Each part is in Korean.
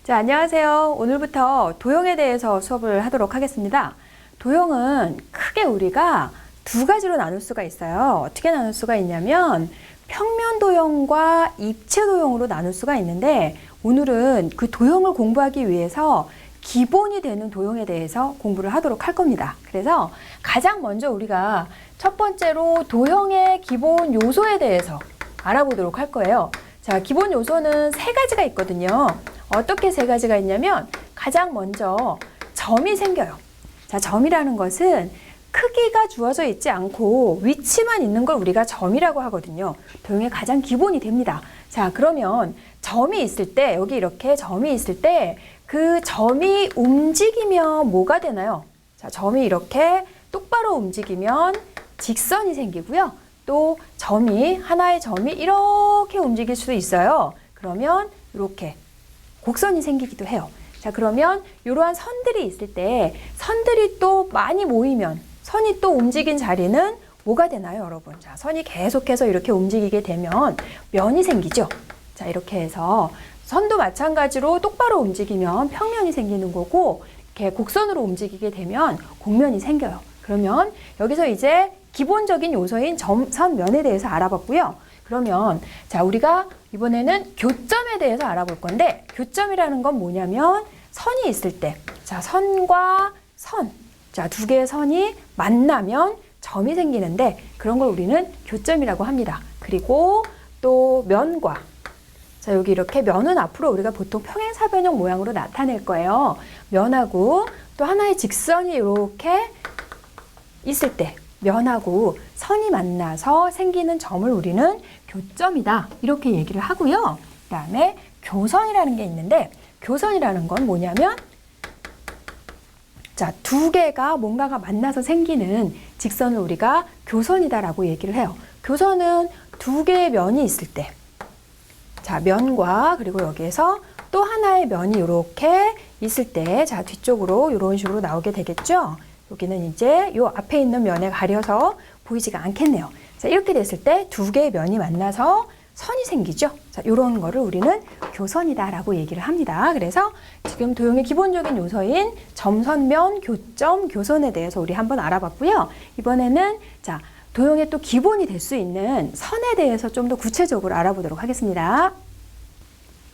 자, 안녕하세요. 오늘부터 도형에 대해서 수업을 하도록 하겠습니다. 도형은 크게 우리가 두 가지로 나눌 수가 있어요. 어떻게 나눌 수가 있냐면 평면 도형과 입체 도형으로 나눌 수가 있는데, 오늘은 그 도형을 공부하기 위해서 기본이 되는 도형에 대해서 공부를 하도록 할 겁니다. 그래서 가장 먼저 우리가 첫 번째로 도형의 기본 요소에 대해서 알아보도록 할 거예요. 자, 기본 요소는 세 가지가 있거든요. 어떻게 세 가지가 있냐면, 가장 먼저 점이 생겨요. 자, 점이라는 것은 크기가 주어져 있지 않고 위치만 있는 걸 우리가 점이라고 하거든요. 도형의 가장 기본이 됩니다. 자, 그러면 점이 있을 때, 여기 이렇게 점이 있을 때 그 점이 움직이면 뭐가 되나요? 자, 점이 이렇게 똑바로 움직이면 직선이 생기고요. 또 하나의 점이 이렇게 움직일 수도 있어요. 그러면 이렇게 곡선이 생기기도 해요. 자, 그러면 이러한 선들이 있을 때 선들이 또 많이 모이면 선이 또 움직인 자리는 뭐가 되나요, 여러분? 자, 선이 계속해서 이렇게 움직이게 되면 면이 생기죠. 자, 이렇게 해서 선도 마찬가지로 똑바로 움직이면 평면이 생기는 거고, 이렇게 곡선으로 움직이게 되면 곡면이 생겨요. 그러면 여기서 이제 기본적인 요소인 점, 선, 면에 대해서 알아봤고요. 그러면 자, 우리가 이번에는 교점에 대해서 알아볼 건데, 교점이라는 건 뭐냐면 선이 있을 때, 자, 선과 선, 자, 두 개의 선이 만나면 점이 생기는데, 그런 걸 우리는 교점이라고 합니다. 그리고 또 면과, 자, 여기 이렇게 면은 앞으로 우리가 보통 평행사변형 모양으로 나타낼 거예요. 면하고 또 하나의 직선이 이렇게 있을 때 면하고 선이 만나서 생기는 점을 우리는 교점이다, 이렇게 얘기를 하고요. 그 다음에 교선이라는 게 있는데, 교선이라는 건 뭐냐면, 자, 두 개가 뭔가가 만나서 생기는 직선을 우리가 교선이다라고 얘기를 해요. 교선은 두 개의 면이 있을 때, 자, 면과 그리고 여기에서 또 하나의 면이 이렇게 있을 때, 자, 뒤쪽으로 이런 식으로 나오게 되겠죠. 여기는 이제 요 앞에 있는 면에 가려서 보이지가 않겠네요. 자, 이렇게 됐을 때 두 개의 면이 만나서 선이 생기죠. 자, 이런 거를 우리는 교선이다라고 얘기를 합니다. 그래서 지금 도형의 기본적인 요소인 점, 선, 면, 교점, 교선에 대해서 우리 한번 알아봤고요. 이번에는 자, 도형의 또 기본이 될 수 있는 선에 대해서 좀 더 구체적으로 알아보도록 하겠습니다.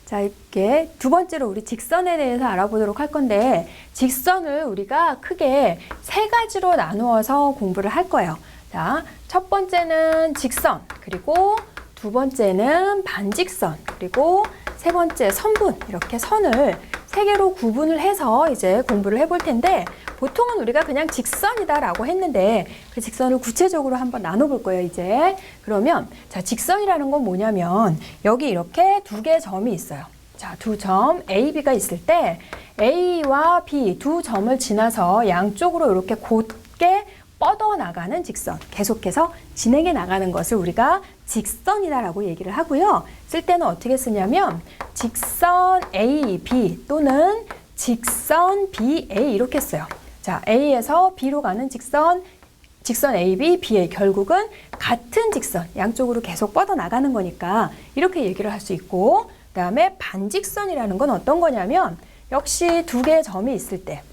자, 이렇게 두 번째로 우리 직선에 대해서 알아보도록 할 건데, 직선을 우리가 크게 세 가지로 나누어서 공부를 할 거예요. 자, 첫 번째는 직선, 그리고 두 번째는 반직선, 그리고 세 번째 선분, 이렇게 선을 세 개로 구분을 해서 이제 공부를 해볼 텐데, 보통은 우리가 그냥 직선이다라고 했는데 그 직선을 구체적으로 한번 나눠볼 거예요, 이제. 그러면 자, 직선이라는 건 뭐냐면 여기 이렇게 두 개의 점이 있어요. 자, 두 점 A, B가 있을 때 A와 B 두 점을 지나서 양쪽으로 이렇게 곧게 뻗어나가는 직선, 계속해서 진행해 나가는 것을 우리가 직선이다라고 얘기를 하고요. 쓸 때는 어떻게 쓰냐면 직선 A, B 또는 직선 B, A 이렇게 써요. 자, A에서 B로 가는 직선 AB, BA, 결국은 같은 직선, 양쪽으로 계속 뻗어나가는 거니까 이렇게 얘기를 할 수 있고, 그 다음에 반직선이라는 건 어떤 거냐면 역시 두 개의 점이 있을 때,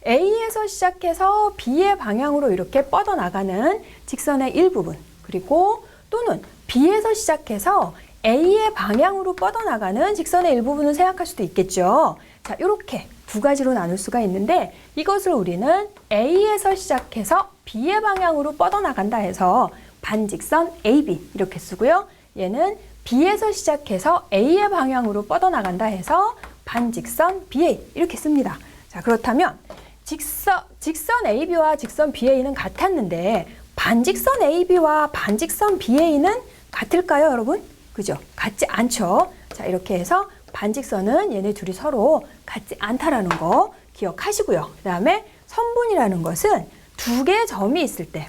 A에서 시작해서 B의 방향으로 이렇게 뻗어나가는 직선의 일부분, 그리고 또는 B에서 시작해서 A의 방향으로 뻗어나가는 직선의 일부분을 생각할 수도 있겠죠. 자, 이렇게 두 가지로 나눌 수가 있는데, 이것을 우리는 A에서 시작해서 B의 방향으로 뻗어나간다 해서 반직선 AB 이렇게 쓰고요. 얘는 B에서 시작해서 A의 방향으로 뻗어나간다 해서 반직선 BA 이렇게 씁니다. 자, 그렇다면 직선 AB와 직선 BA는 같았는데 반직선 AB와 반직선 BA는 같을까요, 여러분? 그죠? 같지 않죠? 자, 이렇게 해서 반직선은 얘네 둘이 서로 같지 않다라는 거 기억하시고요. 그 다음에 선분이라는 것은 두 개의 점이 있을 때,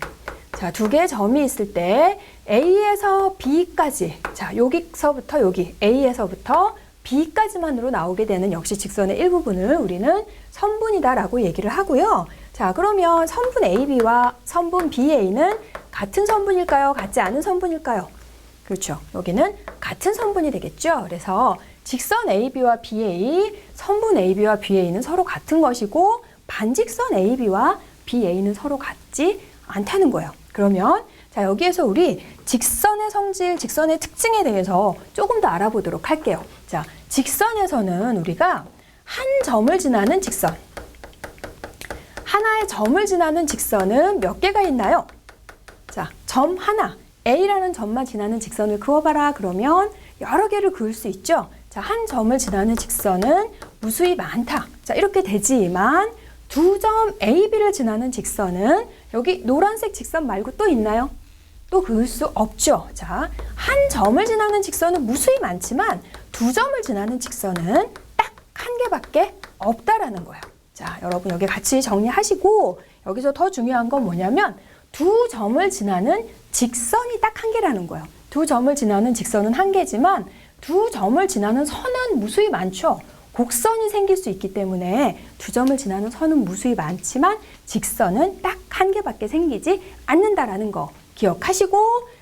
자, 두 개의 점이 있을 때 A에서 B까지, 자, 여기서부터 여기 A에서부터 B까지만으로 나오게 되는 역시 직선의 일부분을 우리는 선분이다라고 얘기를 하고요. 자, 그러면 선분 AB와 선분 BA는 같은 선분일까요? 같지 않은 선분일까요? 그렇죠. 여기는 같은 선분이 되겠죠. 그래서 직선 AB와 BA, 선분 AB와 BA는 서로 같은 것이고 반직선 AB와 BA는 서로 같지 않다는 거예요. 그러면 자, 여기에서 우리 직선의 성질, 직선의 특징에 대해서 조금 더 알아보도록 할게요. 자, 직선에서는 우리가 한 점을 지나는 직선, 하나의 점을 지나는 직선은 몇 개가 있나요? 자, 점 하나, A라는 점만 지나는 직선을 그어봐라. 그러면 여러 개를 그을 수 있죠. 자, 한 점을 지나는 직선은 무수히 많다. 자, 이렇게 되지만 두 점 A, B를 지나는 직선은 여기 노란색 직선 말고 또 있나요? 또 그을 수 없죠. 자, 한 점을 지나는 직선은 무수히 많지만 두 점을 지나는 직선은 딱 한 개밖에 없다라는 거예요. 자, 여러분 여기 같이 정리하시고 여기서 더 중요한 건 뭐냐면 두 점을 지나는 직선이 딱 한 개라는 거예요. 두 점을 지나는 직선은 한 개지만 두 점을 지나는 선은 무수히 많죠. 곡선이 생길 수 있기 때문에 두 점을 지나는 선은 무수히 많지만 직선은 딱 한 개밖에 생기지 않는다라는 거 기억하시고,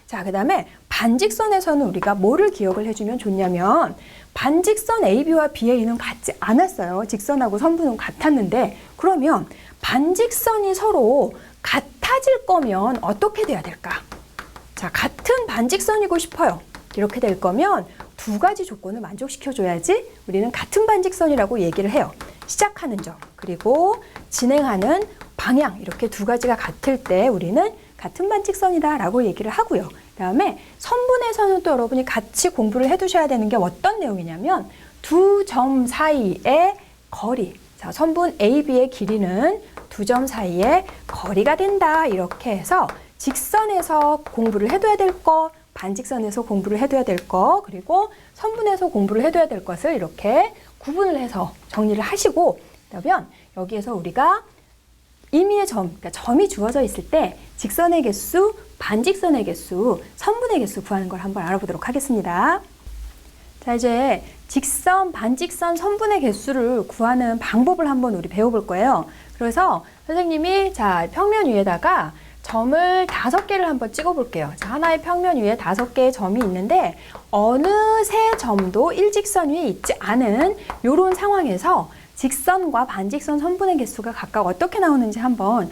자, 그 다음에 반직선에서는 우리가 뭐를 기억을 해주면 좋냐면 반직선 AB와 BA는 같지 않았어요. 직선하고 선분은 같았는데 그러면 반직선이 서로 같아질 거면 어떻게 돼야 될까? 자, 같은 반직선이고 싶어요. 이렇게 될 거면 두 가지 조건을 만족시켜줘야지 우리는 같은 반직선이라고 얘기를 해요. 시작하는 점, 그리고 진행하는 방향, 이렇게 두 가지가 같을 때 우리는 같은 반직선이다 라고 얘기를 하고요. 그 다음에 선분에서는 또 여러분이 같이 공부를 해두셔야 되는 게 어떤 내용이냐면 두 점 사이의 거리, 자, 선분 AB의 길이는 두 점 사이의 거리가 된다. 이렇게 해서 직선에서 공부를 해둬야 될 거, 반직선에서 공부를 해둬야 될 거, 그리고 선분에서 공부를 해둬야 될 것을 이렇게 구분을 해서 정리를 하시고, 그러면 여기에서 우리가 임의의 점, 그러니까 점이 주어져 있을 때 직선의 개수, 반직선의 개수, 선분의 개수 구하는 걸 한번 알아보도록 하겠습니다. 자, 이제 직선, 반직선, 선분의 개수를 구하는 방법을 한번 우리 배워볼 거예요. 그래서 선생님이 자, 평면 위에다가 점을 5개를 한번 찍어볼게요. 자, 하나의 평면 위에 5개의 점이 있는데 어느 세 점도 일직선 위에 있지 않은 이런 상황에서 직선과 반직선, 선분의 개수가 각각 어떻게 나오는지 한번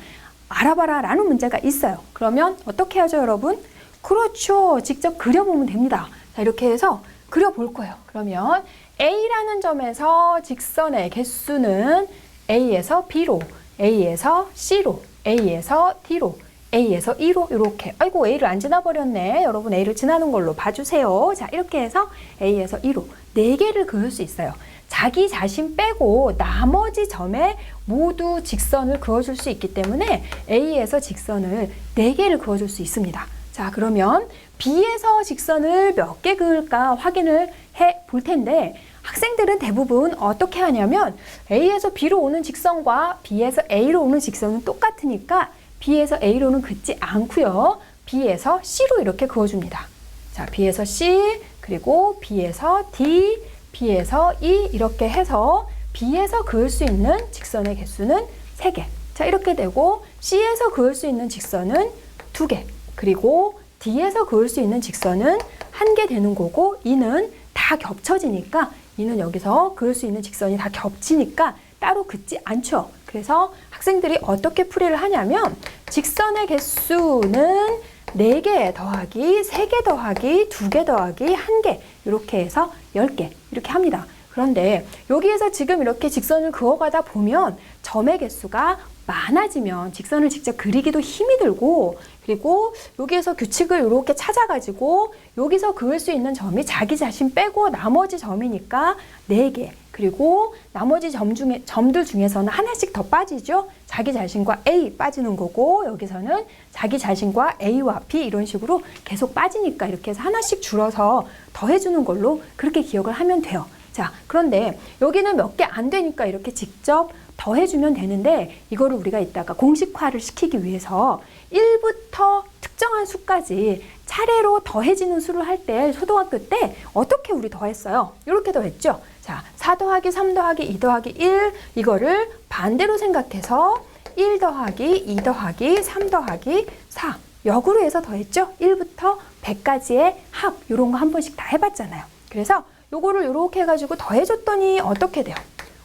알아봐라 라는 문제가 있어요. 그러면 어떻게 하죠, 여러분? 그렇죠. 직접 그려보면 됩니다. 자, 이렇게 해서 그려볼 거예요. 그러면 A라는 점에서 직선의 개수는 A에서 B로, A에서 C로, A에서 D로, A에서 E로 이렇게, 아이고 A를 안 지나버렸네. 여러분 A를 지나는 걸로 봐주세요. 자, 이렇게 해서 A에서 E로 4개를 그을 수 있어요. 자기 자신 빼고 나머지 점에 모두 직선을 그어줄 수 있기 때문에 A에서 직선을 4개를 그어줄 수 있습니다. 자, 그러면 B에서 직선을 몇 개 그을까 확인을 해 볼 텐데 학생들은 대부분 어떻게 하냐면 A에서 B로 오는 직선과 B에서 A로 오는 직선은 똑같으니까 B에서 A로는 긋지 않고요. B에서 C로 이렇게 그어줍니다. 자, B에서 C, 그리고 B에서 D, B에서 E 이렇게 해서 B에서 그을 수 있는 직선의 개수는 3개. 자, 이렇게 되고 C에서 그을 수 있는 직선은 2개. 그리고 D에서 그을 수 있는 직선은 1개 되는 거고 E는 다 겹쳐지니까 E는 여기서 그을 수 있는 직선이 다 겹치니까 따로 긋지 않죠. 그래서 학생들이 어떻게 풀이를 하냐면 직선의 개수는 4개 더하기 3개 더하기 2개 더하기 1개 이렇게 해서 10개 이렇게 합니다. 그런데 여기에서 지금 이렇게 직선을 그어가다 보면 점의 개수가 많아지면 직선을 직접 그리기도 힘이 들고, 그리고 여기에서 규칙을 이렇게 찾아가지고 여기서 그을 수 있는 점이 자기 자신 빼고 나머지 점이니까 4개, 그리고 나머지 점들 중에서는 하나씩 더 빠지죠. 자기 자신과 A 빠지는 거고, 여기서는 자기 자신과 A와 B 이런 식으로 계속 빠지니까 이렇게 해서 하나씩 줄어서 더해주는 걸로 그렇게 기억을 하면 돼요. 자, 그런데 여기는 몇 개 안 되니까 이렇게 직접 더해주면 되는데 이거를 우리가 이따가 공식화를 시키기 위해서 1부터 특정한 수까지 차례로 더해지는 수를 할 때 초등학교 때 어떻게 우리 더했어요? 이렇게 더했죠. 자, 4 더하기 3 더하기 2 더하기 1 이거를 반대로 생각해서 1 더하기 2 더하기 3 더하기 4 역으로 해서 더했죠. 1부터 100까지의 합 이런 거 한 번씩 다 해봤잖아요. 그래서 요거를 이렇게 해가지고 더해줬더니 어떻게 돼요?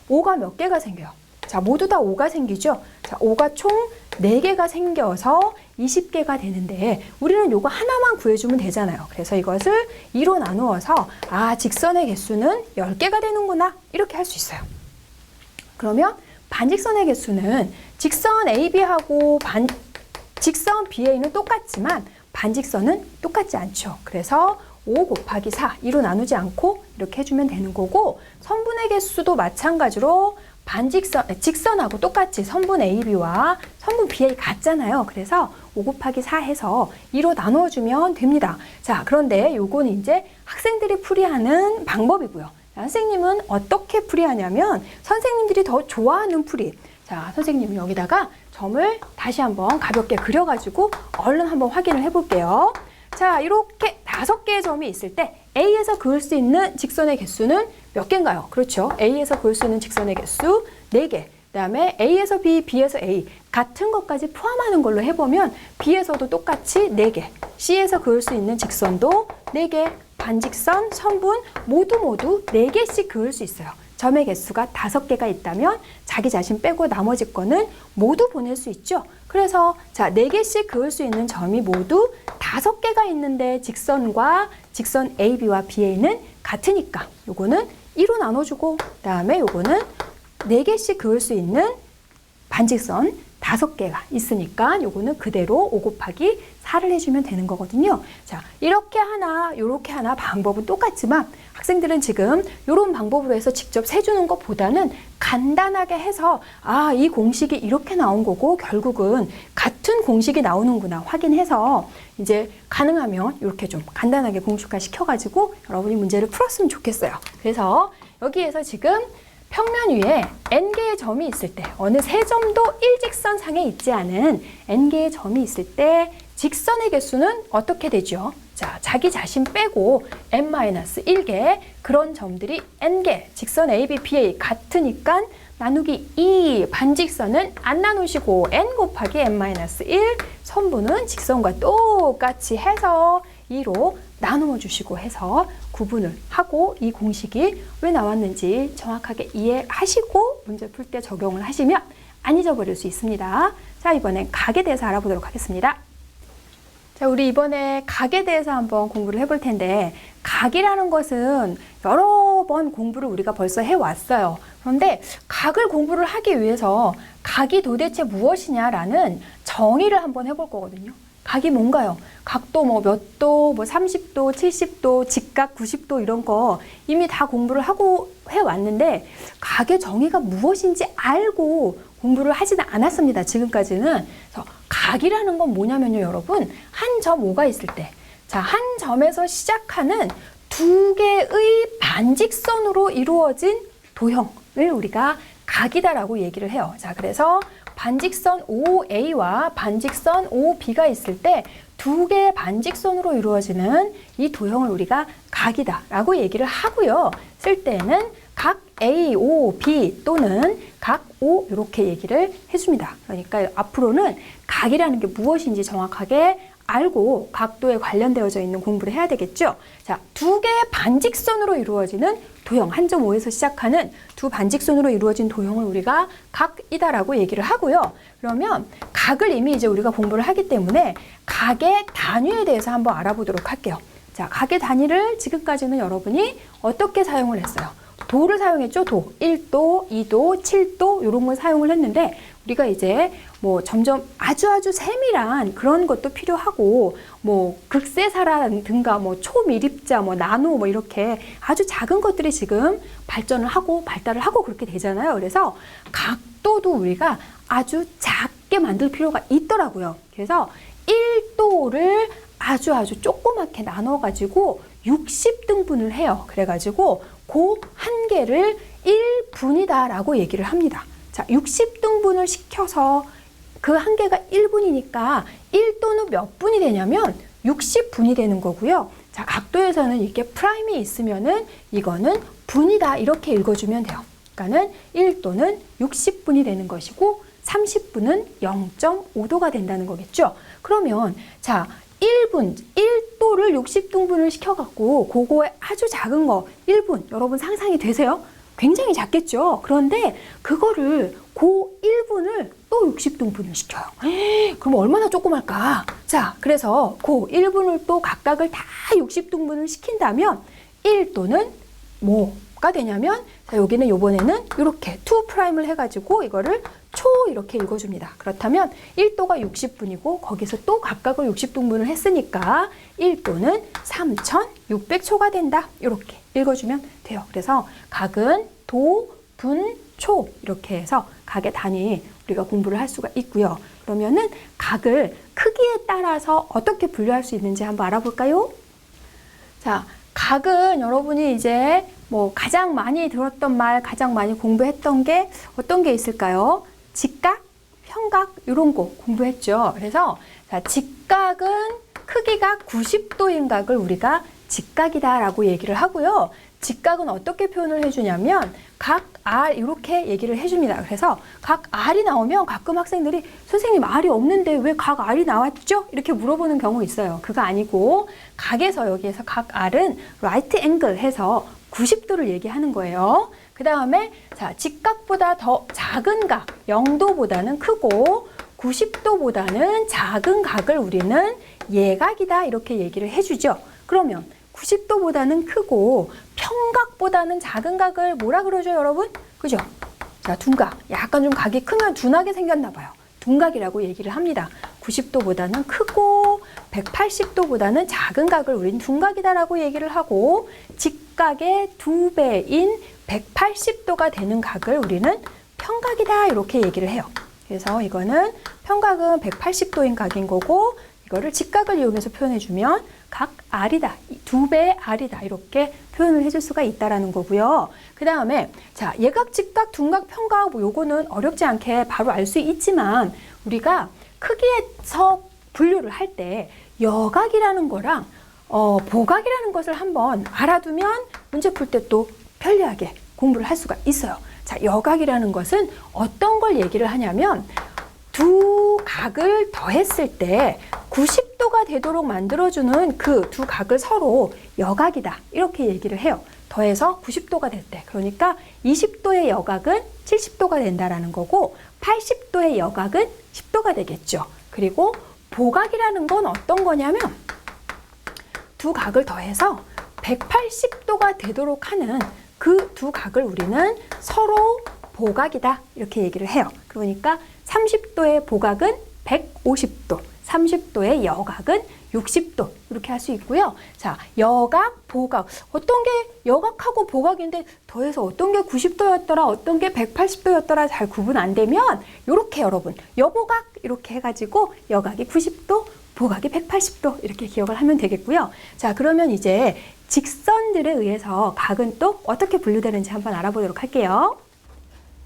5가 몇 개가 생겨요? 자, 모두 다 5가 생기죠? 자, 5가 총 4개가 생겨서 20개가 되는데 우리는 요거 하나만 구해주면 되잖아요. 그래서 이것을 2로 나누어서 직선의 개수는 10개가 되는구나 이렇게 할 수 있어요. 그러면 반직선의 개수는 직선 AB하고 직선 BA는 똑같지만 반직선은 똑같지 않죠. 그래서 5 곱하기 4, 2로 나누지 않고 이렇게 해주면 되는 거고 선분의 개수도 마찬가지로 직선하고 똑같이 선분 AB와 선분 BA 같잖아요. 그래서 5 곱하기 4 해서 2로 나누어주면 됩니다. 자, 그런데 요건 이제 학생들이 풀이하는 방법이고요. 선생님은 어떻게 풀이하냐면 선생님들이 더 좋아하는 풀이. 자, 선생님은 여기다가 점을 다시 한번 가볍게 그려가지고 얼른 한번 확인을 해볼게요. 자, 이렇게 5개의 점이 있을 때 A에서 그을 수 있는 직선의 개수는 몇 개인가요? 그렇죠. A에서 그을 수 있는 직선의 개수 4개. 그 다음에 A에서 B, B에서 A 같은 것까지 포함하는 걸로 해보면 B에서도 똑같이 4개. C에서 그을 수 있는 직선도 4개. 반직선, 선분 모두 4개씩 그을 수 있어요. 점의 개수가 5개가 있다면 자기 자신 빼고 나머지 거는 모두 보낼 수 있죠. 그래서 자, 4개씩 그을 수 있는 점이 모두 5개가 있는데 직선과 직선 AB와 BA는 같으니까 요거는 2로 나눠주고 그다음에 요거는 4개씩 그을 수 있는 반직선 5개가 있으니까 요거는 그대로 5 곱하기 4를 해주면 되는 거거든요. 자, 이렇게 하나, 요렇게 하나 방법은 똑같지만 학생들은 지금 요런 방법으로 해서 직접 세주는 것보다는 간단하게 해서 이 공식이 이렇게 나온 거고 결국은 같은 공식이 나오는구나 확인해서 이제 가능하면 이렇게 좀 간단하게 공식화 시켜가지고 여러분이 문제를 풀었으면 좋겠어요. 그래서 여기에서 지금 평면 위에 n개의 점이 있을 때 어느 세 점도 일직선상에 있지 않은 n개의 점이 있을 때 직선의 개수는 어떻게 되죠? 자, 자기 자신 빼고 n-1개 그런 점들이 n개, 직선 AB, BA 같으니까 나누기 2, 반직선은 안 나누시고 n 곱하기 n-1, 선분은 직선과 똑같이 해서 2로 나누어 주시고 해서 구분을 하고 이 공식이 왜 나왔는지 정확하게 이해하시고 문제 풀 때 적용을 하시면 안 잊어버릴 수 있습니다. 자, 이번엔 각에 대해서 알아보도록 하겠습니다. 자, 우리 이번에 각에 대해서 한번 공부를 해볼 텐데 각이라는 것은 여러 번 공부를 우리가 벌써 해왔어요. 그런데 각을 공부를 하기 위해서 각이 도대체 무엇이냐라는 정의를 한번 해볼 거거든요. 각이 뭔가요? 각도 몇 도, 30도, 70도, 직각 90도 이런 거 이미 다 공부를 하고 해왔는데 각의 정의가 무엇인지 알고 공부를 하지는 않았습니다. 지금까지는. 그래서 각이라는 건 뭐냐면요, 여러분. 한 점 O가 있을 때, 자, 한 점에서 시작하는 2개의 반직선으로 이루어진 도형을 우리가 각이다라고 얘기를 해요. 자, 그래서 반직선 OA와 반직선 OB가 있을 때 2개의 반직선으로 이루어지는 이 도형을 우리가 각이다라고 얘기를 하고요. 쓸 때는 각 A, O, B 또는 각 O 이렇게 얘기를 해줍니다. 그러니까 앞으로는 각이라는 게 무엇인지 정확하게 알고 각도에 관련되어져 있는 공부를 해야 되겠죠. 자, 2개의 반직선으로 이루어지는 도형, 한 점 O에서 시작하는 2 반직선으로 이루어진 도형을 우리가 각이다라고 얘기를 하고요. 그러면 각을 이미 이제 우리가 공부를 하기 때문에 각의 단위에 대해서 한번 알아보도록 할게요. 자, 각의 단위를 지금까지는 여러분이 어떻게 사용을 했어요? 도를 사용했죠. 도, 1도, 2도, 7도 이런 걸 사용을 했는데 우리가 이제 점점 아주 세밀한 그런 것도 필요하고 극세사라든가 초미립자, 나노 이렇게 아주 작은 것들이 지금 발전을 하고 발달을 하고 그렇게 되잖아요. 그래서 각도도 우리가 아주 작게 만들 필요가 있더라고요. 그래서 1도를 아주 조그맣게 나눠가지고 60등분을 해요. 그래가지고 그 한 개를 1분이다라고 얘기를 합니다. 자, 60등분을 시켜서 그 한 개가 1분이니까 1도는 몇 분이 되냐면 60분이 되는 거고요. 자, 각도에서는 이렇게 프라임이 있으면은 이거는 분이다 이렇게 읽어주면 돼요. 그러니까는 1도는 60분이 되는 것이고 30분은 0.5도가 된다는 거겠죠. 그러면 자, 1분, 1도를 60등분을 시켜갖고 그거에 아주 작은 거 1분, 여러분 상상이 되세요? 굉장히 작겠죠? 그런데 그거를 그 1분을 또 60등분을 시켜요. 그럼 얼마나 조그말까? 자, 그래서 그 1분을 또 각각을 다 60등분을 시킨다면 1도는 뭐가 되냐면, 자, 여기는 요번에는 이렇게 2'을 해가지고 이거를 초 이렇게 읽어줍니다. 그렇다면 1도가 60분이고 거기서 또 각각을 60등분을 했으니까 1도는 3600초가 된다. 이렇게 읽어주면 돼요. 그래서 각은 도, 분, 초 이렇게 해서 각의 단위 우리가 공부를 할 수가 있고요. 그러면은 각을 크기에 따라서 어떻게 분류할 수 있는지 한번 알아볼까요? 자, 각은 여러분이 이제 뭐 가장 많이 들었던 말, 가장 많이 공부했던 게 어떤 게 있을까요? 직각, 평각 이런 거 공부했죠. 그래서 자, 직각은 크기가 90도인 각을 우리가 직각이다라고 얘기를 하고요. 직각은 어떻게 표현을 해주냐면 각 R 이렇게 얘기를 해줍니다. 그래서 각 R이 나오면 가끔 학생들이 선생님 R이 없는데 왜 각 R이 나왔죠? 이렇게 물어보는 경우 있어요. 그거 아니고 각에서 여기에서 각 R은 right angle 해서 90도를 얘기하는 거예요. 그 다음에 자, 직각보다 더 작은 각 0도보다는 크고 90도보다는 작은 각을 우리는 예각이다 이렇게 얘기를 해주죠. 그러면 90도보다는 크고 평각보다는 작은 각을 뭐라 그러죠, 여러분? 그죠? 자, 둔각. 약간 좀 각이 크면 둔하게 생겼나 봐요. 둔각이라고 얘기를 합니다. 90도보다는 크고 180도보다는 작은 각을 우린 둔각이다라고 얘기를 하고, 직각의 2배인 180도가 되는 각을 우리는 평각이다 이렇게 얘기를 해요. 그래서 이거는 평각은 180도인 각인 거고, 이거를 직각을 이용해서 표현해주면 각 R이다, 2배의 R이다 이렇게 표현을 해줄 수가 있다라는 거고요. 그 다음에 자, 예각, 직각, 둔각, 평각 뭐 요거는 어렵지 않게 바로 알 수 있지만 우리가 크기에서 분류를 할 때 여각이라는 거랑 보각이라는 것을 한번 알아두면 문제 풀 때 또 편리하게 공부를 할 수가 있어요. 자, 여각이라는 것은 어떤 걸 얘기를 하냐면 두 각을 더했을 때 90도가 되도록 만들어주는 그 두 각을 서로 여각이다 이렇게 얘기를 해요. 더해서 90도가 될 때. 그러니까 20도의 여각은 70도가 된다라는 거고 80도의 여각은 10도가 되겠죠. 그리고 보각이라는 건 어떤 거냐면 두 각을 더해서 180도가 되도록 하는 그 두 각을 우리는 서로 보각이다 이렇게 얘기를 해요. 그러니까 30도의 보각은 150도, 30도의 여각은 60도 이렇게 할 수 있고요. 자, 여각, 보각. 어떤 게 여각하고 보각인데 더해서 어떤 게 90도였더라, 어떤 게 180도였더라 잘 구분 안 되면 이렇게 여러분 여보각 이렇게 해가지고 여각이 90도, 보각이 180도 이렇게 기억을 하면 되겠고요. 자, 그러면 이제 직선들에 의해서 각은 또 어떻게 분류되는지 한번 알아보도록 할게요.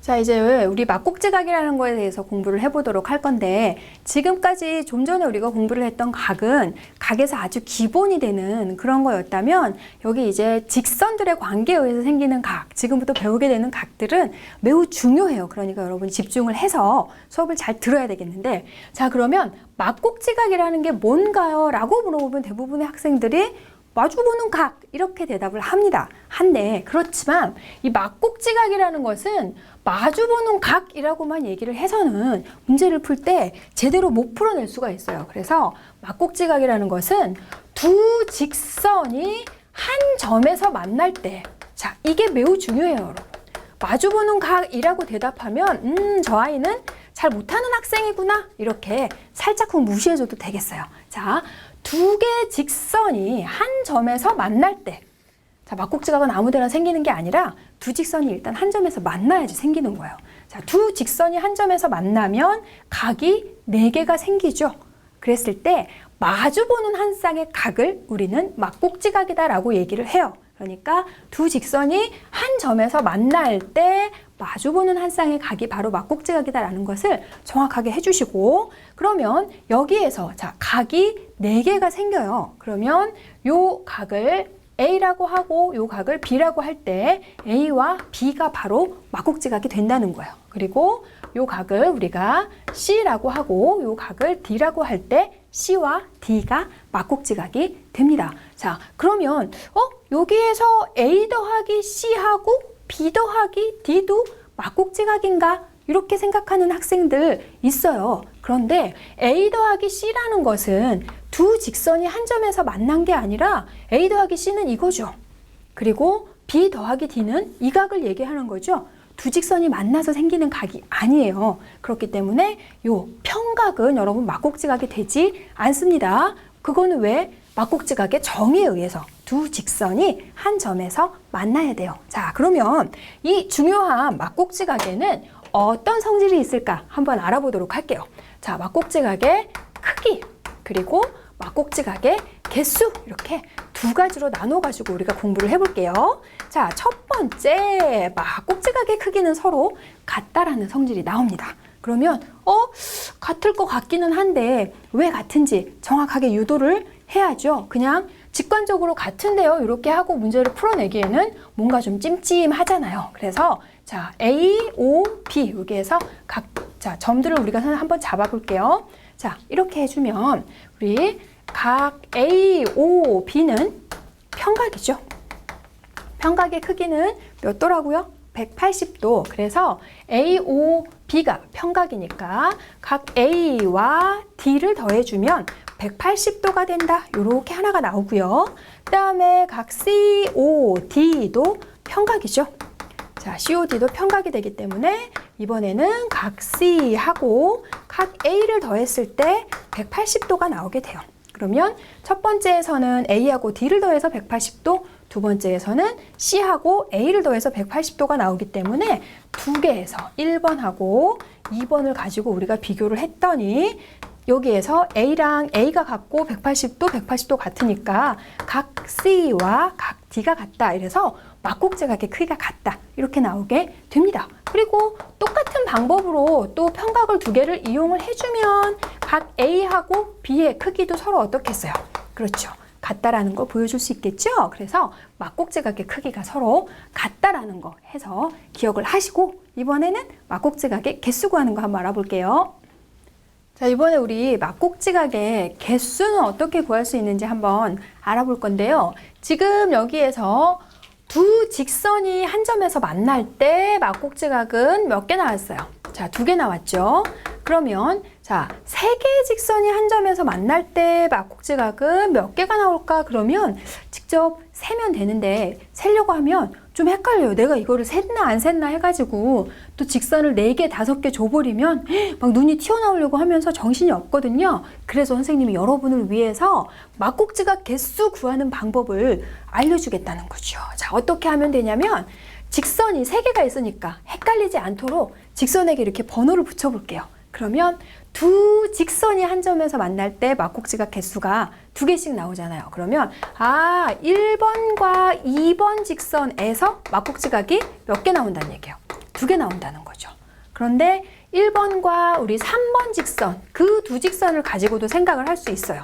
자, 이제 우리 막곡지각이라는 거에 대해서 공부를 해보도록 할 건데, 지금까지 좀 전에 우리가 공부를 했던 각은 각에서 아주 기본이 되는 그런 거였다면, 여기 이제 직선들의 관계에 의해서 생기는 각, 지금부터 배우게 되는 각들은 매우 중요해요. 그러니까 여러분이 집중을 해서 수업을 잘 들어야 되겠는데, 자, 그러면 막곡지각이라는 게 뭔가요? 라고 물어보면 대부분의 학생들이 마주보는 각 이렇게 대답을 합니다. 한데 그렇지만 이 막곡지각이라는 것은 마주보는 각이라고만 얘기를 해서는 문제를 풀 때 제대로 못 풀어낼 수가 있어요. 그래서 막곡지각이라는 것은 두 직선이 한 점에서 만날 때, 자, 이게 매우 중요해요, 여러분. 마주보는 각이라고 대답하면 저 아이는 잘 못하는 학생이구나 이렇게 살짝쿵 무시해줘도 되겠어요. 자, 두 개의 직선이 한 점에서 만날 때, 자, 막곡지각은 아무데나 생기는 게 아니라 두 직선이 일단 한 점에서 만나야지 생기는 거예요. 자, 두 직선이 한 점에서 만나면 각이 4개가 생기죠. 그랬을 때 마주보는 한 쌍의 각을 우리는 막곡지각이다라고 얘기를 해요. 그러니까 두 직선이 한 점에서 만날 때 마주보는 한 쌍의 각이 바로 막곡지각이다라는 것을 정확하게 해주시고, 그러면 여기에서 자, 각이 4개가 생겨요. 그러면 요 각을 A라고 하고 요 각을 B라고 할 때 A와 B가 바로 막곡지각이 된다는 거예요. 그리고 요 각을 우리가 C라고 하고 요 각을 D라고 할 때 C와 D가 막곡지각이 됩니다. 자, 그러면 여기에서 A 더하기 C하고 B 더하기 D도 막곡지각인가? 이렇게 생각하는 학생들 있어요. 그런데 A 더하기 C라는 것은 두 직선이 한 점에서 만난 게 아니라 A 더하기 C는 이거죠. 그리고 B 더하기 D는 이 각을 얘기하는 거죠. 두 직선이 만나서 생기는 각이 아니에요. 그렇기 때문에 요 평각은 여러분 막곡지각이 되지 않습니다. 그거는 왜? 막곡지각의 정의에 의해서 두 직선이 한 점에서 만나야 돼요. 자, 그러면 이 중요한 막곡지각에는 어떤 성질이 있을까 한번 알아보도록 할게요. 자, 막곡지각의 크기 그리고 막곡지각의 개수 이렇게 두 가지로 나눠가지고 우리가 공부를 해볼게요. 자, 첫 번째 막곡지각의 크기는 서로 같다라는 성질이 나옵니다. 그러면 같을 것 같기는 한데 왜 같은지 정확하게 유도를 해야죠. 그냥 직관적으로 같은데요 이렇게 하고 문제를 풀어내기에는 뭔가 좀 찜찜하잖아요. 그래서 자, A, O, B 여기에서 자, 점들을 우리가 한번 잡아볼게요. 자, 이렇게 해주면 우리 각 A, O, B는 평각이죠. 평각의 크기는 몇 도라고요? 180도. 그래서 A, O, B가 평각이니까 각 A와 D를 더해주면 180도가 된다. 이렇게 하나가 나오고요. 그 다음에 각 C, O, D도 평각이죠. 자, COD도 평각이 되기 때문에 이번에는 각 C하고 각 A를 더했을 때 180도가 나오게 돼요. 그러면 첫 번째에서는 A하고 D를 더해서 180도, 두 번째에서는 C하고 A를 더해서 180도가 나오기 때문에 두 개에서 1번하고 2번을 가지고 우리가 비교를 했더니 여기에서 A랑 A가 같고 180도, 180도 같으니까 각 C와 각 D가 같다. 이래서 막곡지각의 크기가 같다. 이렇게 나오게 됩니다. 그리고 똑같은 방법으로 또 평각을 두 개를 이용을 해주면 각 A하고 B의 크기도 서로 어떻겠어요? 그렇죠. 같다라는 거 보여줄 수 있겠죠? 그래서 막곡지각의 크기가 서로 같다라는 거 해서 기억을 하시고 이번에는 막곡지각의 개수 구하는 거 한번 알아볼게요. 자, 이번에 우리 막곡지각의 개수는 어떻게 구할 수 있는지 한번 알아볼 건데요. 지금 여기에서 두 직선이 한 점에서 만날 때 막곡지각은 몇 개 나왔어요? 자, 2개 나왔죠. 그러면 자, 3개의 직선이 한 점에서 만날 때 막곡지각은 몇 개가 나올까? 그러면 직접 세면 되는데 세려고 하면 좀 헷갈려요. 내가 이거를 셌나 안 셌나 해가지고 또 직선을 4개, 5개 줘버리면 막 눈이 튀어나오려고 하면서 정신이 없거든요. 그래서 선생님이 여러분을 위해서 막곡지각 개수 구하는 방법을 알려주겠다는 거죠. 자, 어떻게 하면 되냐면 직선이 3개가 있으니까 헷갈리지 않도록 직선에게 이렇게 번호를 붙여볼게요. 그러면 두 직선이 한 점에서 만날 때 막곡지각 개수가 2개씩 나오잖아요. 그러면 1번과 2번 직선에서 막곡지각이 몇 개 나온다는 얘기예요. 2개 나온다는 거죠. 그런데 1번과 우리 3번 직선, 그 두 직선을 가지고도 생각을 할 수 있어요.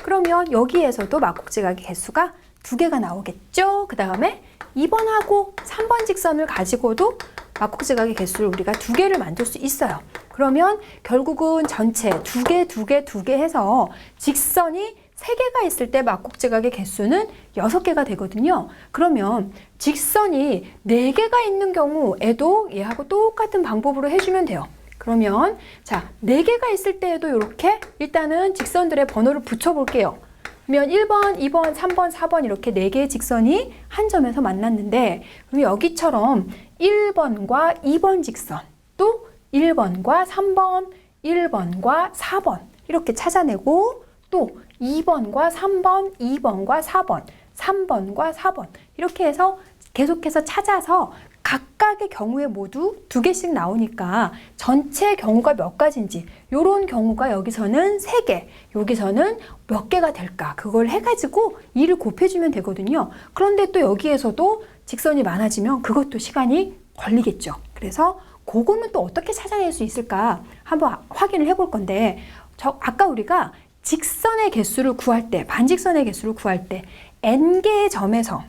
그러면 여기에서도 막곡지각의 개수가 2개가 나오겠죠. 그 다음에 2번하고 3번 직선을 가지고도 막곡지각의 개수를 우리가 2개를 만들 수 있어요. 그러면 결국은 전체 2개 해서 직선이 3개가 있을 때 막곡지각의 개수는 6개가 되거든요. 그러면 직선이 4개가 있는 경우에도 얘하고 똑같은 방법으로 해주면 돼요. 그러면 자, 4개가 있을 때에도 이렇게 일단은 직선들의 번호를 붙여볼게요. 그러면 1번, 2번, 3번, 4번 이렇게 4개의 직선이 한 점에서 만났는데 그럼 여기처럼 1번과 2번 직선, 또 1번과 3번, 1번과 4번 이렇게 찾아내고 또 2번과 3번, 2번과 4번, 3번과 4번 이렇게 해서 계속해서 찾아서 각각의 경우에 모두 2개씩 나오니까 전체 경우가 몇 가지인지 이런 경우가 여기서는 3개, 여기서는 몇 개가 될까 그걸 해가지고 2를 곱해주면 되거든요. 그런데 또 여기에서도 직선이 많아지면 그것도 시간이 걸리겠죠. 그래서 그거는 또 어떻게 찾아낼 수 있을까 한번 확인을 해볼 건데 아까 우리가 직선의 개수를 구할 때, 반직선의 개수를 구할 때 n개의 점에서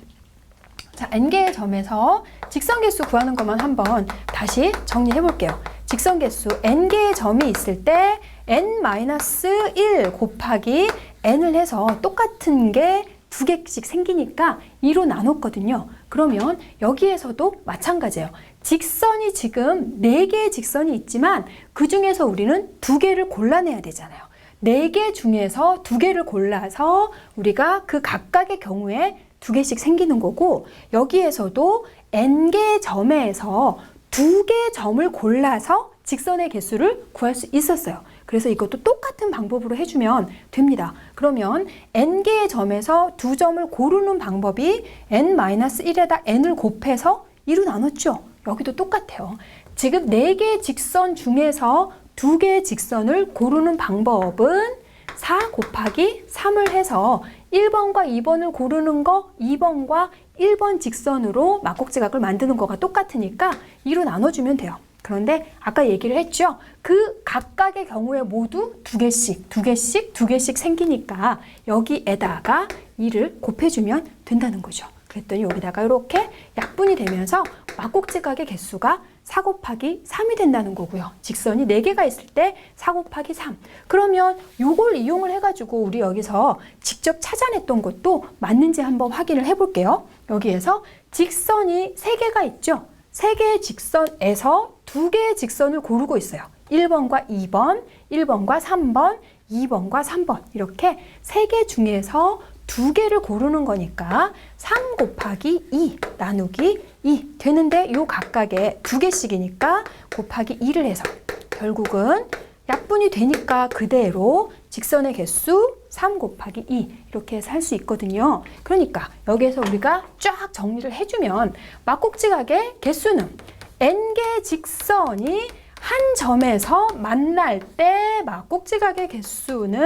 자, n개의 점에서 직선 개수 구하는 것만 한번 다시 정리해 볼게요. 직선 개수 n개의 점이 있을 때 n-1 곱하기 n을 해서 똑같은 게 두 개씩 생기니까 2로 나눴거든요. 그러면 여기에서도 마찬가지예요. 직선이 지금 4개의 직선이 있지만 그 중에서 우리는 2개를 골라내야 되잖아요. 4개 중에서 2개를 골라서 우리가 그 각각의 경우에 2개씩 생기는 거고, 여기에서도 n개의 점에서 2개의 점을 골라서 직선의 개수를 구할 수 있었어요. 그래서 이것도 똑같은 방법으로 해주면 됩니다. 그러면 n개의 점에서 2점을 고르는 방법이 n-1에다 n을 곱해서 2로 나눴죠. 여기도 똑같아요. 지금 4개의 직선 중에서 2개의 직선을 고르는 방법은 4 곱하기 3을 해서 1번과 2번을 고르는 거 2번과 1번 직선으로 막곡지각을 만드는 거가 똑같으니까 2로 나눠주면 돼요. 그런데 아까 얘기를 했죠. 그 각각의 경우에 모두 2개씩 생기니까 여기에다가 2를 곱해주면 된다는 거죠. 그랬더니 여기다가 이렇게 약분이 되면서 막곡지각의 개수가 4 곱하기 3이 된다는 거고요. 직선이 4개가 있을 때 4 곱하기 3. 그러면 이걸 이용을 해가지고 우리 여기서 직접 찾아냈던 것도 맞는지 한번 확인을 해볼게요. 여기에서 직선이 3개가 있죠. 3개의 직선에서 2개의 직선을 고르고 있어요. 1번과 2번, 1번과 3번, 2번과 3번 이렇게 3개 중에서 2개를 고르는 거니까 3 곱하기 2 나누기 2 되는데 요 각각에 2개씩이니까 곱하기 2를 해서 결국은 약분이 되니까 그대로 직선의 개수 3 곱하기 2 이렇게 해서 할 수 있거든요. 그러니까 여기에서 우리가 쫙 정리를 해주면 막곡지각의 개수는 n개의 직선이 한 점에서 만날 때 막곡지각의 개수는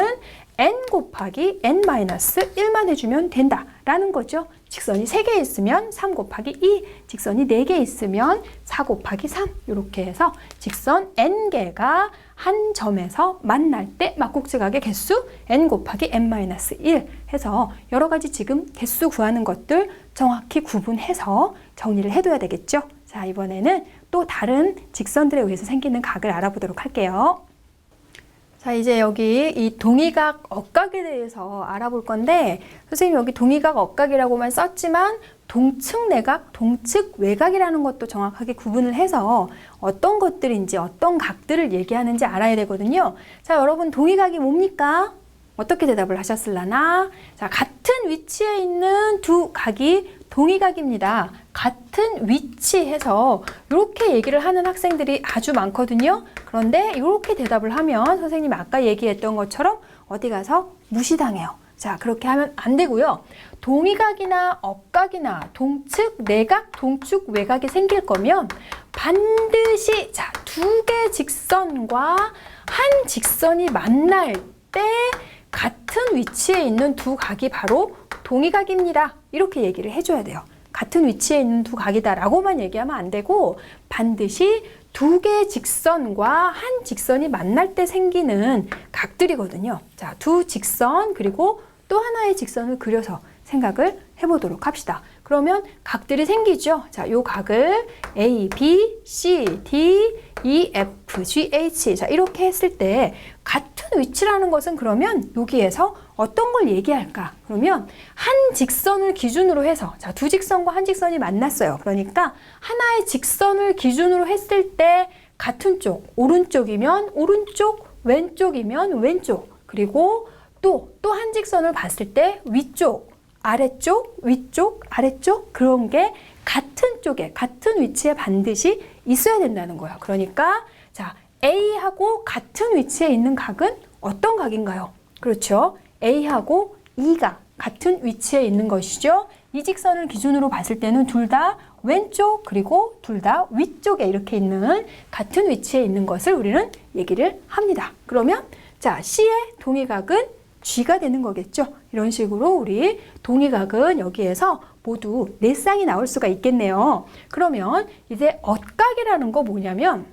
n 곱하기 n-1만 해주면 된다라는 거죠. 직선이 3개 있으면 3 곱하기 2, 직선이 4개 있으면 4 곱하기 3 이렇게 해서 직선 n개가 한 점에서 만날 때 막곡지각의 개수 n 곱하기 n-1 해서 여러 가지 지금 개수 구하는 것들 정확히 구분해서 정리를 해둬야 되겠죠. 자, 이번에는 또 다른 직선들에 의해서 생기는 각을 알아보도록 할게요. 자, 이제 여기 이 동의각 억각에 대해서 알아볼 건데, 선생님 여기 동의각 억각이라고만 썼지만 동측 내각, 동측 외각이라는 것도 정확하게 구분을 해서 어떤 것들인지 어떤 각들을 얘기하는지 알아야 되거든요. 자, 여러분 동의각이 뭡니까? 어떻게 대답을 하셨을라나? 자, 같은 위치에 있는 두 각이 동의각입니다. 같은 위치해서 이렇게 얘기를 하는 학생들이 아주 많거든요. 그런데 이렇게 대답을 하면 선생님이 아까 얘기했던 것처럼 어디 가서 무시당해요. 자, 그렇게 하면 안 되고요. 동의각이나 억각이나 동측 내각, 동측 외각이 생길 거면 반드시 자, 2개 직선과 한 직선이 만날 때 같은 위치에 있는 두 각이 바로 동의각입니다. 이렇게 얘기를 해줘야 돼요. 같은 위치에 있는 두 각이다 라고만 얘기하면 안 되고 반드시 2개의 직선과 한 직선이 만날 때 생기는 각들이거든요. 자, 두 직선 그리고 또 하나의 직선을 그려서 생각을 해보도록 합시다. 그러면 각들이 생기죠. 자, 요 각을 A, B, C, D, E, F, G, H 자, 이렇게 했을 때 같은 위치라는 것은 그러면 여기에서 어떤 걸 얘기할까? 그러면 한 직선을 기준으로 해서 자, 두 직선과 한 직선이 만났어요. 그러니까 하나의 직선을 기준으로 했을 때 같은 쪽, 오른쪽이면 오른쪽, 왼쪽이면 왼쪽 그리고 또 한 직선을 봤을 때 위쪽, 아래쪽, 위쪽, 아래쪽 그런 게 같은 쪽에 같은 위치에 반드시 있어야 된다는 거예요. 그러니까 자, A하고 같은 위치에 있는 각은 어떤 각인가요? 그렇죠. A하고 E가 같은 위치에 있는 것이죠. 이 직선을 기준으로 봤을 때는 둘 다 왼쪽 그리고 둘 다 위쪽에 이렇게 있는 같은 위치에 있는 것을 우리는 얘기를 합니다. 그러면 자, C의 동의각은 G가 되는 거겠죠. 이런 식으로 우리 동의각은 여기에서 모두 4쌍이 나올 수가 있겠네요. 그러면 이제 억각이라는 거 뭐냐면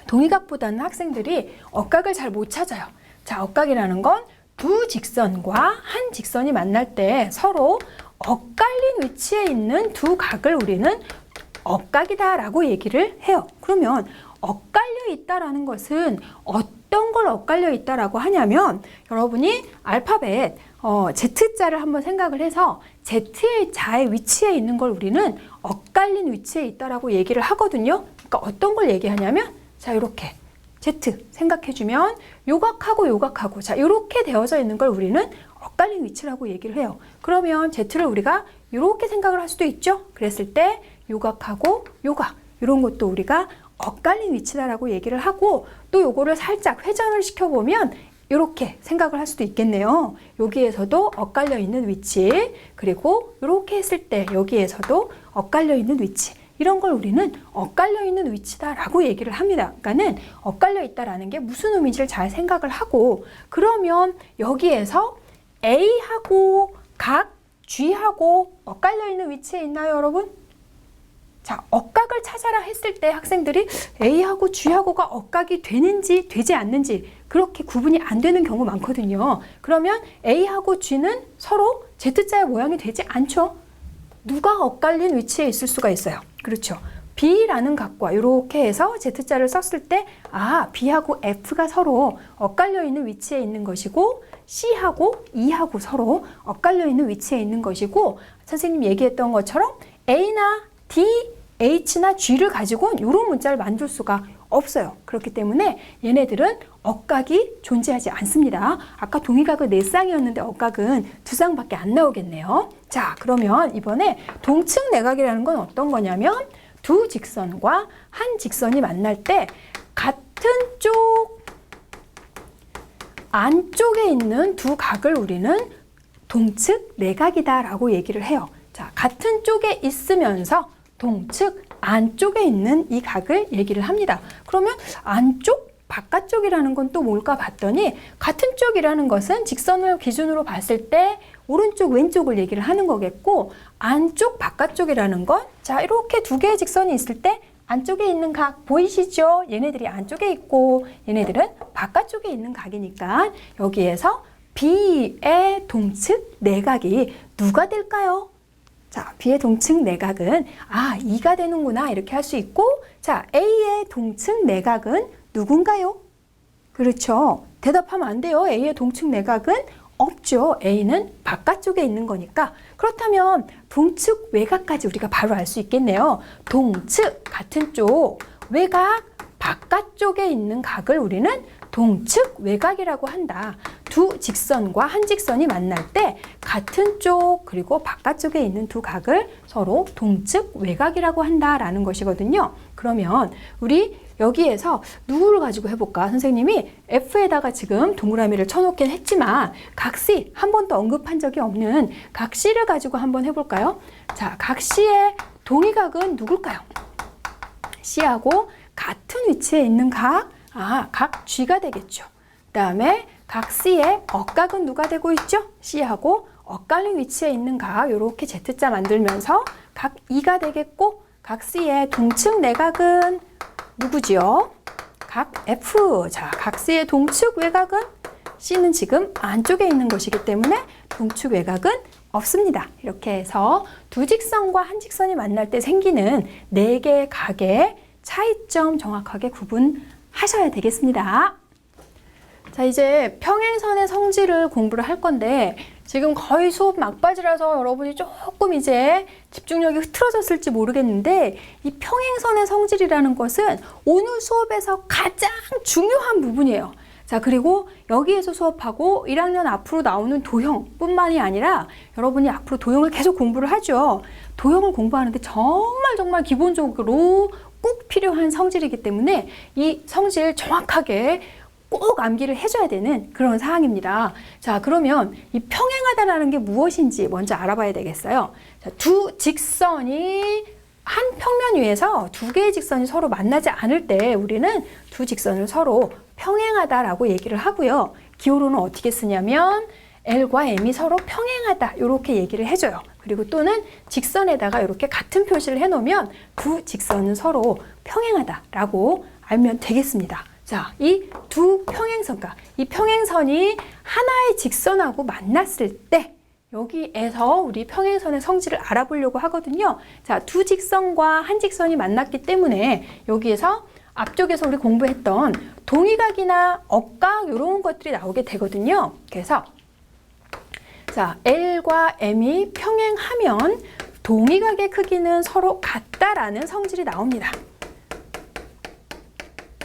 동의각보다는 학생들이 억각을 잘 못 찾아요. 자, 억각이라는 건 두 직선과 한 직선이 만날 때 서로 엇갈린 위치에 있는 두 각을 우리는 엇각이다라고 얘기를 해요. 그러면 엇갈려 있다라는 것은 어떤 걸 엇갈려 있다라고 하냐면 여러분이 알파벳 Z자를 한번 생각을 해서 Z의 자의 위치에 있는 걸 우리는 엇갈린 위치에 있다라고 얘기를 하거든요. 그러니까 어떤 걸 얘기하냐면 자 이렇게 Z 생각해주면 요각하고 요각하고 자 이렇게 되어져 있는 걸 우리는 엇갈린 위치라고 얘기를 해요. 그러면 Z를 우리가 이렇게 생각을 할 수도 있죠. 그랬을 때 요각하고 요각 이런 것도 우리가 엇갈린 위치다라고 얘기를 하고 또 요거를 살짝 회전을 시켜보면 이렇게 생각을 할 수도 있겠네요. 여기에서도 엇갈려 있는 위치 그리고 이렇게 했을 때 여기에서도 엇갈려 있는 위치 이런 걸 우리는 엇갈려 있는 위치다라고 얘기를 합니다. 그러니까는 엇갈려 있다라는 게 무슨 의미인지를 잘 생각을 하고 그러면 여기에서 A하고 각 G하고 엇갈려 있는 위치에 있나요, 여러분? 자, 엇각을 찾아라 했을 때 학생들이 A하고 G하고가 엇각이 되는지 되지 않는지 그렇게 구분이 안 되는 경우 많거든요. 그러면 A하고 G는 서로 Z자의 모양이 되지 않죠. 누가 엇갈린 위치에 있을 수가 있어요. 그렇죠. B라는 각과 이렇게 해서 Z자를 썼을 때 B하고 F가 서로 엇갈려 있는 위치에 있는 것이고 C하고 E하고 서로 엇갈려 있는 위치에 있는 것이고 선생님 얘기했던 것처럼 A나 D, H나 G를 가지고는 이런 문자를 만들 수가 없어요. 그렇기 때문에 얘네들은 엇각이 존재하지 않습니다. 아까 동의각은 4쌍이었는데 엇각은 2쌍밖에 안 나오겠네요. 자, 그러면 이번에 동측 내각이라는 건 어떤 거냐면 두 직선과 한 직선이 만날 때 같은 쪽 안쪽에 있는 두 각을 우리는 동측 내각이다라고 얘기를 해요. 자, 같은 쪽에 있으면서 동측 안쪽에 있는 이 각을 얘기를 합니다. 그러면 안쪽, 바깥쪽이라는 건 또 뭘까 봤더니 같은 쪽이라는 것은 직선을 기준으로 봤을 때 오른쪽, 왼쪽을 얘기를 하는 거겠고 안쪽, 바깥쪽이라는 건 자, 이렇게 두 개의 직선이 있을 때 안쪽에 있는 각 보이시죠? 얘네들이 안쪽에 있고 얘네들은 바깥쪽에 있는 각이니까 여기에서 B의 동측 내각이 누가 될까요? 자, B의 동측 내각은 2가 되는구나 이렇게 할 수 있고 자, A의 동측 내각은 누군가요? 그렇죠. 대답하면 안 돼요. A의 동측 내각은 없죠. A는 바깥쪽에 있는 거니까. 그렇다면 동측 외곽까지 우리가 바로 알 수 있겠네요. 동측 같은 쪽, 외곽 바깥쪽에 있는 각을 우리는 동측 외곽이라고 한다. 두 직선과 한 직선이 만날 때 같은 쪽 그리고 바깥쪽에 있는 두 각을 서로 동측 외곽이라고 한다라는 것이거든요. 그러면 우리 여기에서 누구를 가지고 해볼까? 선생님이 F에다가 지금 동그라미를 쳐놓긴 했지만 각 C 한 번도 언급한 적이 없는 각 C를 가지고 한번 해볼까요? 자, 각 C의 동의각은 누굴까요? C하고 같은 위치에 있는 각 G가 되겠죠. 그 다음에 각 C의 엇각은 누가 되고 있죠? C하고 엇갈린 위치에 있는 각 이렇게 Z자 만들면서 각 E가 되겠고 각 C의 동측 내각은 누구지요? 각 F. 자, 각 C의 동측 외곽은 C는 지금 안쪽에 있는 것이기 때문에 동측 외곽은 없습니다. 이렇게 해서 두 직선과 한 직선이 만날 때 생기는 4개의 각의 차이점 정확하게 구분하셔야 되겠습니다. 자, 이제 평행선의 성질을 공부를 할 건데 지금 거의 수업 막바지라서 여러분이 조금 이제 집중력이 흐트러졌을지 모르겠는데 이 평행선의 성질이라는 것은 오늘 수업에서 가장 중요한 부분이에요. 자, 그리고 여기에서 수업하고 1학년 앞으로 나오는 도형뿐만이 아니라 여러분이 앞으로 도형을 계속 공부를 하죠. 도형을 공부하는데 정말 기본적으로 꼭 필요한 성질이기 때문에 이 성질 정확하게 꼭 암기를 해줘야 되는 그런 사항입니다. 자, 그러면 이 평행하다라는 게 무엇인지 먼저 알아봐야 되겠어요. 자, 두 직선이 한 평면 위에서 두 개의 직선이 서로 만나지 않을 때 우리는 두 직선을 서로 평행하다라고 얘기를 하고요. 기호로는 어떻게 쓰냐면 L과 M이 서로 평행하다 이렇게 얘기를 해줘요. 그리고 또는 직선에다가 이렇게 같은 표시를 해놓으면 두 직선은 서로 평행하다라고 알면 되겠습니다. 자, 이 두 평행선, 이 평행선이 하나의 직선하고 만났을 때 여기에서 우리 평행선의 성질을 알아보려고 하거든요. 자, 두 직선과 한 직선이 만났기 때문에 여기에서 앞쪽에서 우리 공부했던 동의각이나 억각 이런 것들이 나오게 되거든요. 그래서 자, L과 M이 평행하면 동의각의 크기는 서로 같다라는 성질이 나옵니다.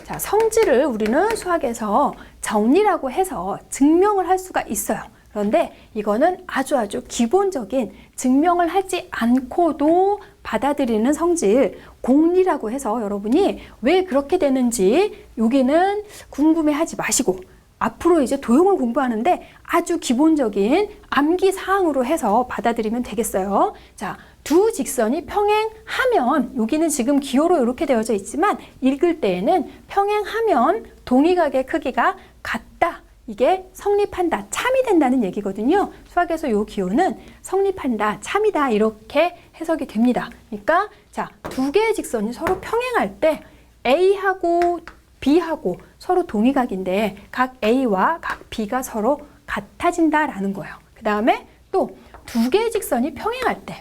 자, 성질을 우리는 수학에서 정리라고 해서 증명을 할 수가 있어요. 그런데 이거는 아주 기본적인 증명을 하지 않고도 받아들이는 성질, 공리라고 해서 여러분이 왜 그렇게 되는지 여기는 궁금해하지 마시고 앞으로 이제 도형을 공부하는데 아주 기본적인 암기 사항으로 해서 받아들이면 되겠어요. 자, 두 직선이 평행하면 여기는 지금 기호로 이렇게 되어져 있지만 읽을 때에는 평행하면 동의각의 크기가 같다. 이게 성립한다, 참이 된다는 얘기거든요. 수학에서 이 기호는 성립한다, 참이다 이렇게 해석이 됩니다. 그러니까 자, 두 개의 직선이 서로 평행할 때 A하고 B하고 서로 동의각인데 각 A와 각 B가 서로 같아진다라는 거예요. 그 다음에 또 두 개의 직선이 평행할 때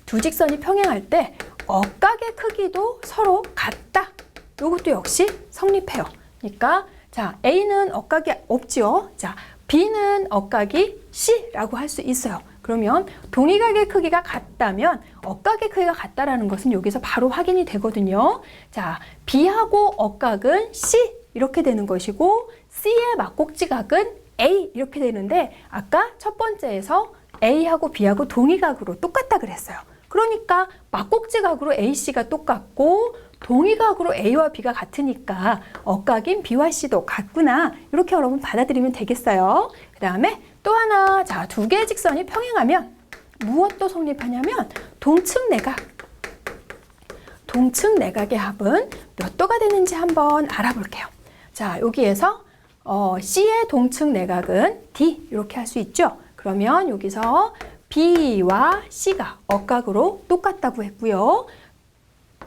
두 직선이 평행할 때 억각의 크기도 서로 같다. 이것도 역시 성립해요. 그러니까 자, A는 억각이 없죠. 자, B는 억각이 C라고 할 수 있어요. 그러면 동의각의 크기가 같다면 억각의 크기가 같다라는 것은 여기서 바로 확인이 되거든요. 자, B하고 억각은 C 이렇게 되는 것이고 C의 막곡지각은 A 이렇게 되는데 아까 첫 번째에서 A하고 B하고 동의각으로 똑같다 그랬어요. 그러니까 막곡지각으로 AC가 똑같고 동의각으로 A와 B가 같으니까 억각인 B와 C도 같구나. 이렇게 여러분 받아들이면 되겠어요. 그 다음에 또 하나, 자, 두 개의 직선이 평행하면 무엇도 성립하냐면 동측내각. 동측내각의 합은 몇 도가 되는지 한번 알아볼게요. 자, 여기에서 C의 동측내각은 D 이렇게 할 수 있죠. 그러면 여기서 B와 C가 억각으로 똑같다고 했고요.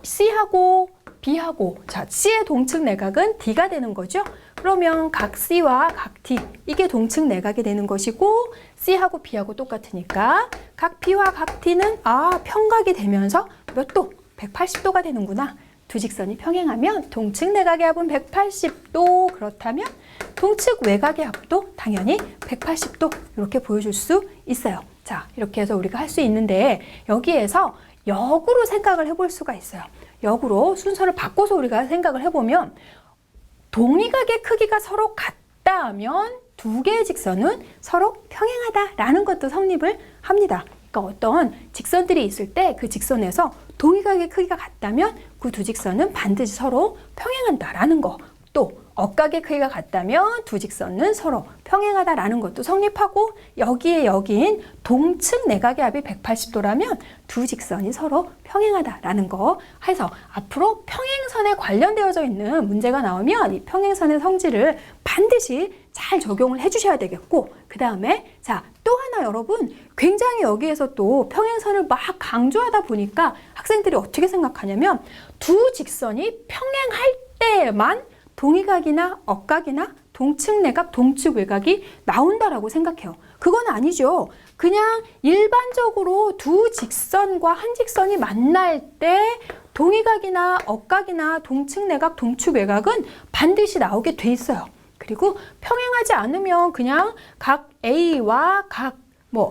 C하고 B하고 자, C의 동측내각은 D가 되는 거죠. 그러면 각 C와 각 D 이게 동측내각이 되는 것이고 C하고 B하고 똑같으니까 각 B와 각 D는 평각이 되면서 몇 도? 180도가 되는구나. 두 직선이 평행하면 동측내각의 합은 180도 그렇다면 동측외곽의 합도 당연히 180도 이렇게 보여줄 수 있어요. 자, 이렇게 해서 우리가 할 수 있는데 여기에서 역으로 생각을 해볼 수가 있어요. 역으로 순서를 바꿔서 우리가 생각을 해보면 동의각의 크기가 서로 같다 하면 두 개의 직선은 서로 평행하다라는 것도 성립을 합니다. 그러니까 어떤 직선들이 있을 때 그 직선에서 동의각의 크기가 같다면 그 두 직선은 반드시 서로 평행한다라는 거. 또 억각의 크기가 같다면 두 직선은 서로 평행하다라는 것도 성립하고 여기에 여기인 동측내각의 합이 180도라면 두 직선이 서로 평행하다라는 거 해서 앞으로 평행선에 관련되어져 있는 문제가 나오면 이 평행선의 성질을 반드시 잘 적용을 해주셔야 되겠고 그 다음에 자, 또 하나 여러분 굉장히 여기에서 또 평행선을 막 강조하다 보니까 학생들이 어떻게 생각하냐면 두 직선이 평행할 때만 동의각이나 억각이나 동측내각, 동측외곽이 나온다라고 생각해요. 그건 아니죠. 그냥 일반적으로 두 직선과 한 직선이 만날 때 동의각이나 억각이나 동측내각, 동측외곽은 반드시 나오게 돼 있어요. 그리고 평행하지 않으면 그냥 각 A와 각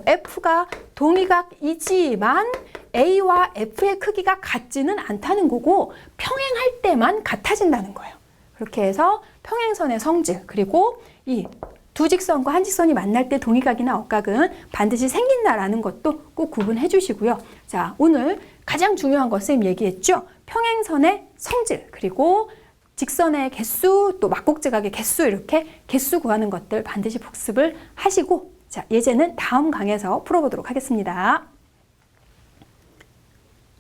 F가 동의각이지만 A와 F의 크기가 같지는 않다는 거고 평행할 때만 같아진다는 거예요. 그렇게 해서 평행선의 성질 그리고 이 두 직선과 한 직선이 만날 때 동의각이나 억각은 반드시 생긴다라는 것도 꼭 구분해 주시고요. 자, 오늘 가장 중요한 거 선생님 얘기했죠. 평행선의 성질 그리고 직선의 개수 또 막곡지각의 개수 이렇게 개수 구하는 것들 반드시 복습을 하시고 자, 예제는 다음 강에서 풀어보도록 하겠습니다.